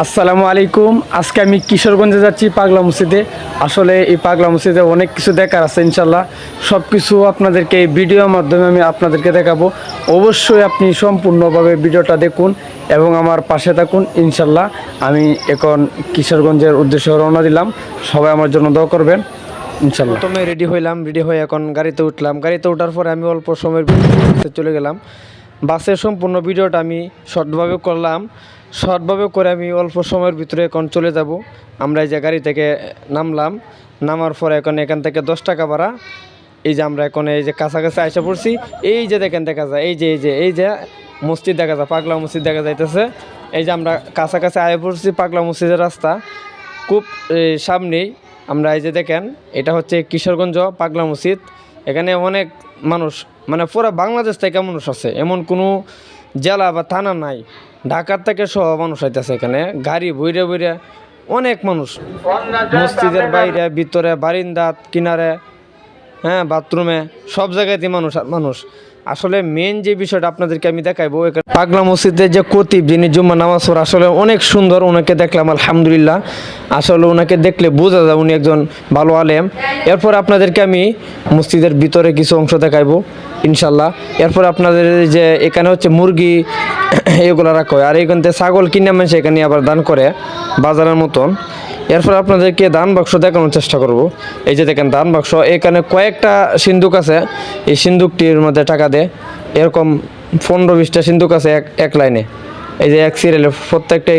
আসসালামু আলাইকুম। আজকে আমি কিশোরগঞ্জে যাচ্ছি পাগলা মসজিদে। আসলে এই পাগলা মসজিদে অনেক কিছু দেখার আছে, ইনশাল্লাহ সব কিছু আপনাদেরকে এই ভিডিওর মাধ্যমে আমি আপনাদেরকে দেখাবো। অবশ্যই আপনি সম্পূর্ণভাবে ভিডিওটা দেখুন এবং আমার পাশে থাকুন। ইনশাল্লাহ আমি এখন কিশোরগঞ্জের উদ্দেশ্যে রওনা দিলাম। সবাই আমার জন্য দোয়া করবেন ইনশাল্লাহ। প্রথমে রেডি হইলাম, রেডি হয়ে এখন গাড়িতে উঠলাম। গাড়িতে ওঠার পরে আমি অল্প সময়ের ভিতরে চলে গেলাম। বাসের সম্পূর্ণ ভিডিওটা আমি শর্টভাবে করলাম। শর্টভাবে করে আমি অল্প সময়ের ভিতরে এখন চলে যাব। আমরা এই যে গাড়ি থেকে নামলাম, নামার পরে এখন এখান থেকে 10 টাকা ভাড়া। এই যে আমরা এখন এই যে কাছাকাছি আইসা পড়ছি। এই যে দেখেন দেখা যায়, এই যে মসজিদ দেখা যায়, পাগলা মসজিদ দেখা যাইতেছে। এই যে আমরা কাছাকাছি আয়া পড়ছি, পাগলা মসজিদের রাস্তা খুব সামনেই। আমরা এই যে দেখেন, এটা হচ্ছে কিশোরগঞ্জ পাগলা মসজিদ। এখানে অনেক মানুষ, মানে পুরো বাংলাদেশ থেকে মানুষ আছে, এমন কোনো জেলা বা থানা নাই। ঢাকার থেকে সহ মানুষ আইতেছে এখানে, গাড়ি বইরে বইরে অনেক মানুষ। মসজিদের বাইরে, ভিতরে, বারিন্দাত, কিনারে, হ্যাঁ, বাথরুমে, সব জায়গাতে মানুষ আর মানুষ। আসলে মেন যে বিষয়টা আপনাদেরকে আমি দেখাইবো, পাগলা মসজিদের যে খতিব, যিনি জুম্মা নামাজ পড়ে, আসলে অনেক সুন্দর। ওনাকে দেখলাম, আলহামদুলিল্লাহ। আসলে ওনাকে দেখলে বোঝা যায় উনি একজন ভালো আলেম। এরপর আপনাদেরকে আমি মসজিদের ভিতরে কিছু অংশ দেখাইবো ইনশাল্লাহ। এরপর আপনাদের যে এখানে হচ্ছে মুরগি এগুলো রাখা হয়, আর এখান থেকে ছাগল কিনে মানুষ এখানে আবার দান করে বাজারের মতন। এরপর আপনাদেরকে দান বাক্স দেখানোর চেষ্টা করব। এই যে দেখেন দান বাক্স, এখানে কয়েকটা সিন্দুক আছে। এই সিন্দুকটির মধ্যে টাকা দেয়, এরকম 15-20টা সিন্দুক আছে এক লাইনে। এই যে এক সিরিয়ালে প্রত্যেকটা